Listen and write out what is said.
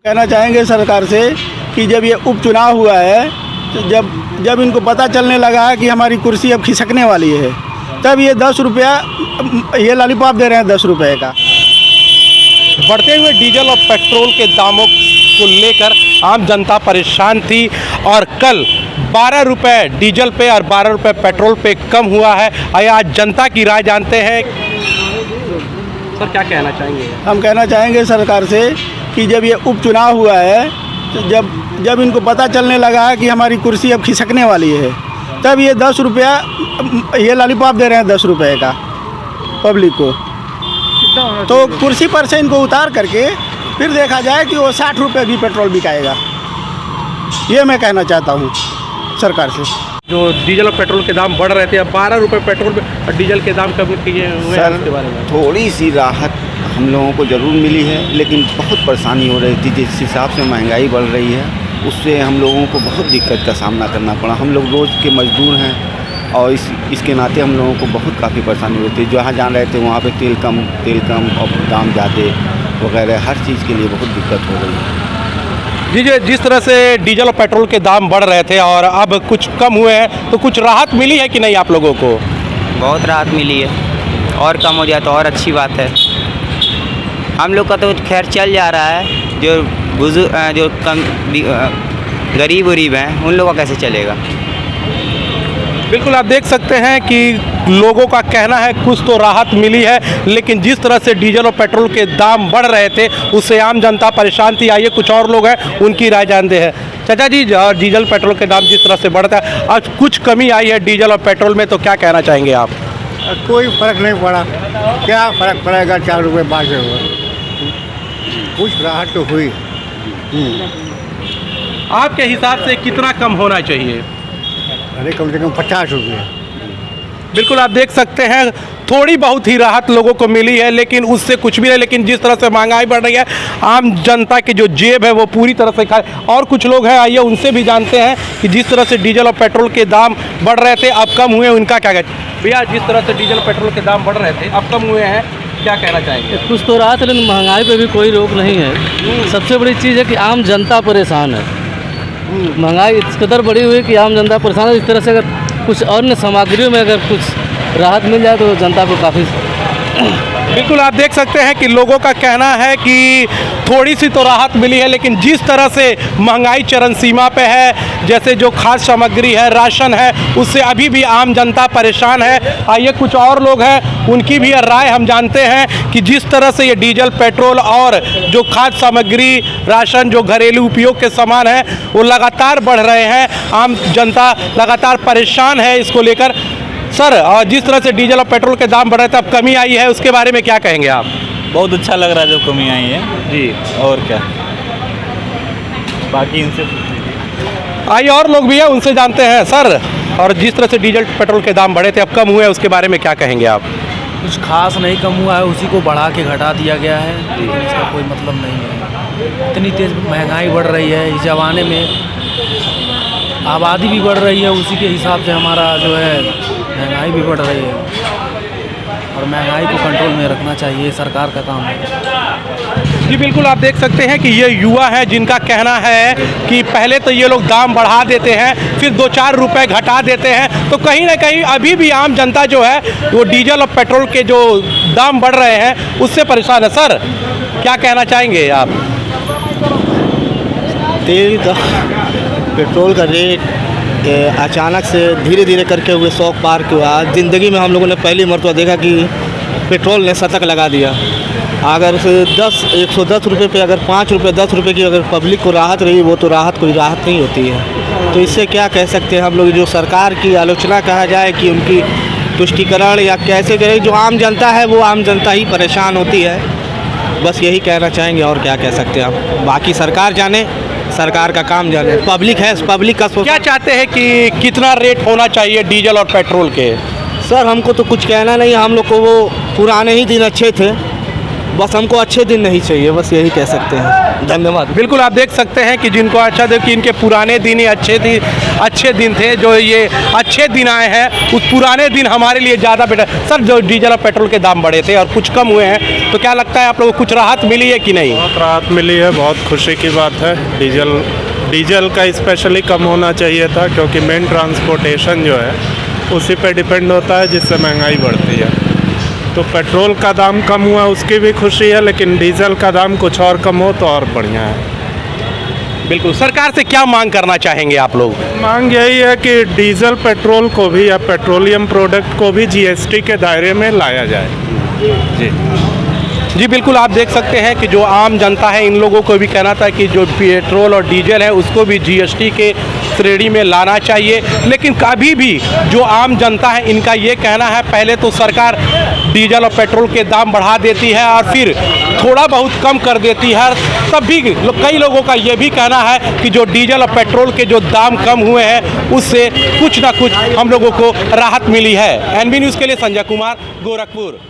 कहना चाहेंगे सरकार से कि जब ये उपचुनाव हुआ है, तो जब इनको पता चलने लगा है कि हमारी कुर्सी अब खिसकने वाली है, तब ये 10 रुपया ये लॉलीपॉप दे रहे हैं 10 रुपये का। बढ़ते हुए डीजल और पेट्रोल के दामों को लेकर आम जनता परेशान थी और कल 12 रुपये डीजल पे और 12 रुपये पेट्रोल पे कम हुआ है। आइए आज जनता की राय जानते हैं। सर क्या कहना चाहेंगे? हम कहना चाहेंगे सरकार से कि जब ये उपचुनाव हुआ है, तो जब इनको पता चलने लगा है कि हमारी कुर्सी अब खिसकने वाली है, तब ये 10 रुपया ये लॉलीपॉप दे रहे हैं 10 रुपये का पब्लिक को। तो कुर्सी पर से इनको उतार करके फिर देखा जाए कि वो 60 रुपये भी पेट्रोल बिकाएगा। ये मैं कहना चाहता हूँ सरकार से। जो डीजल और पेट्रोल के दाम बढ़ रहे थे, अब 12 रुपये पेट्रोल और डीजल के दाम कम किए हुए हैं, उसके बारे में थोड़ी सी राहत हम लोगों को ज़रूर मिली है, लेकिन बहुत परेशानी हो रही थी। जिस हिसाब से महंगाई बढ़ रही है, उससे हम लोगों को बहुत दिक्कत का सामना करना पड़ा। हम लोग रोज़ के मजदूर हैं और इसके नाते हम लोगों को बहुत काफ़ी परेशानी होती है। जहाँ जा रहे थे वहाँ पे तेल कम और दाम ज़्यादा वगैरह, हर चीज़ के लिए बहुत दिक्कत हो रही है। जी जिस तरह से डीजल और पेट्रोल के दाम बढ़ रहे थे और अब कुछ कम हुए हैं, तो कुछ राहत मिली है कि नहीं आप लोगों को? बहुत राहत मिली है, और कम हो जाए तो और अच्छी बात है। हम लोग का तो खैर चल जा रहा है, जो गरीब हैं उन लोगों का कैसे चलेगा। बिल्कुल आप देख सकते हैं कि लोगों का कहना है कुछ तो राहत मिली है, लेकिन जिस तरह से डीजल और पेट्रोल के दाम बढ़ रहे थे उससे आम जनता परेशान थी। आइए कुछ और लोग हैं, उनकी राय जानते हैं। चाचा जी, डीजल पेट्रोल के दाम जिस तरह से बढ़ता है, आज कुछ कमी आई है डीजल और पेट्रोल में, तो क्या कहना चाहेंगे आप? कोई फ़र्क नहीं पड़ा। क्या फ़र्क पड़ेगा 4 रुपये 5 रुपये, कुछ राहत तो हुई। आपके हिसाब से कितना कम होना चाहिए? अरे कम से कम 50 रुपये। बिल्कुल आप देख सकते हैं थोड़ी बहुत ही राहत लोगों को मिली है, लेकिन उससे कुछ भी नहीं। लेकिन जिस तरह से महंगाई बढ़ रही है, आम जनता की जो जेब है वो पूरी तरह से खाए। और कुछ लोग हैं, आइए उनसे भी जानते हैं कि जिस तरह से डीजल और पेट्रोल के दाम बढ़ रहे थे अब कम हुए, उनका क्या कहना है? भैया, जिस तरह से डीजल पेट्रोल के दाम बढ़ रहे थे अब कम हुए हैं, क्या कहना चाहेंगे? कुछ तो राहत, लेकिन महंगाई पे भी कोई रोक नहीं है। सबसे बड़ी चीज़ है कि आम जनता परेशान है। महंगाई इस कदर बढ़ी हुई है कि आम जनता परेशान है। इस तरह से अगर कुछ अन्य सामग्रियों में अगर कुछ राहत मिल जाए तो जनता को काफ़ी। बिल्कुल आप देख सकते हैं कि लोगों का कहना है कि थोड़ी सी तो राहत मिली है, लेकिन जिस तरह से महंगाई चरम सीमा पे है, जैसे जो खाद्य सामग्री है, राशन है, उससे अभी भी आम जनता परेशान है। आइए कुछ और लोग हैं, उनकी भी राय हम जानते हैं कि जिस तरह से ये डीजल पेट्रोल और जो खाद्य सामग्री, राशन, जो घरेलू उपयोग के सामान हैं वो लगातार बढ़ रहे हैं। आम जनता लगातार परेशान है इसको लेकर। सर, जिस तरह से डीजल और पेट्रोल के दाम बढ़ रहे थे अब कमी आई है, उसके बारे में क्या कहेंगे आप? बहुत अच्छा लग रहा है जब कमी आई है जी। और क्या, बाकी इनसे आइए और लोग भी हैं, उनसे जानते हैं। सर, और जिस तरह से डीजल पेट्रोल के दाम बढ़े थे अब कम हुए, उसके बारे में क्या कहेंगे आप? कुछ खास नहीं कम हुआ है, उसी को बढ़ा के घटा दिया गया है, लेकिन इसका कोई मतलब नहीं है। इतनी तेज़ महंगाई बढ़ रही है, इस ज़माने में आबादी भी बढ़ रही है, उसी के हिसाब से हमारा जो है महंगाई भी बढ़ रही है, और महंगाई को कंट्रोल में रखना चाहिए, सरकार का काम है। जी बिल्कुल आप देख सकते हैं कि ये युवा है जिनका कहना है कि पहले तो ये लोग दाम बढ़ा देते हैं, फिर 2-4 रुपए घटा देते हैं, तो कहीं ना कहीं अभी भी आम जनता जो है वो डीजल और पेट्रोल के जो दाम बढ़ रहे हैं उससे परेशान है। सर, क्या कहना चाहेंगे आप? तेल का, पेट्रोल का रेट अचानक से धीरे धीरे करके हुए 100 पार हुआ। ज़िंदगी में हम लोगों ने पहली मरतबा देखा कि पेट्रोल ने शतक लगा दिया। अगर 110 रुपये पे अगर 5 रुपये 10 रुपये की अगर पब्लिक को राहत रही, वो तो राहत कोई राहत नहीं होती है। तो इससे क्या कह सकते हैं हम लोग, जो सरकार की आलोचना कहा जाए कि उनकी तुष्टिकरण या कैसे करें, जो आम जनता है वो आम जनता ही परेशान होती है। बस यही कहना चाहेंगे, और क्या कह सकते हैं हम। बाकी सरकार जाने, सरकार का काम जाने, पब्लिक है, पब्लिक का क्या चाहते हैं कि कितना रेट होना चाहिए डीजल और पेट्रोल के? सर, हमको तो कुछ कहना नहीं, हम लोग को वो पुराने ही दिन अच्छे थे, बस हमको अच्छे दिन नहीं चाहिए, बस यही कह सकते हैं। धन्यवाद। बिल्कुल आप देख सकते हैं कि जिनको अच्छा दे कि इनके पुराने दिन ही अच्छे दिन थे, जो ये अच्छे दिन आए हैं उस पुराने दिन हमारे लिए ज़्यादा बेटर। सर, जो डीजल और पेट्रोल के दाम बढ़े थे और कुछ कम हुए हैं, तो क्या लगता है आप लोगों को कुछ राहत मिली है कि नहीं? बहुत राहत मिली है, बहुत खुशी की बात है। डीजल का स्पेशली कम होना चाहिए था, क्योंकि मेन ट्रांसपोर्टेशन जो है उसी पे डिपेंड होता है, जिससे महंगाई बढ़ती है। तो पेट्रोल का दाम कम हुआ उसकी भी खुशी है, लेकिन डीजल का दाम कुछ और कम हो तो और बढ़िया है। बिल्कुल, सरकार से क्या मांग करना चाहेंगे आप लोग? मांग यही है कि डीजल पेट्रोल को भी या पेट्रोलियम प्रोडक्ट को भी जीएसटी के दायरे में लाया जाए। जी बिल्कुल, आप देख सकते हैं कि जो आम जनता है, इन लोगों को भी कहना था कि जो पेट्रोल और डीजल है उसको भी जीएसटी के श्रेणी में लाना चाहिए। लेकिन कभी भी जो आम जनता है, इनका ये कहना है, पहले तो सरकार डीजल और पेट्रोल के दाम बढ़ा देती है और फिर थोड़ा बहुत कम कर देती है, तब भी कई लोगों का ये भी कहना है कि जो डीजल और पेट्रोल के जो दाम कम हुए हैं उससे कुछ ना कुछ हम लोगों को राहत मिली है। एनबी न्यूज़ के लिए संजय कुमार, गोरखपुर।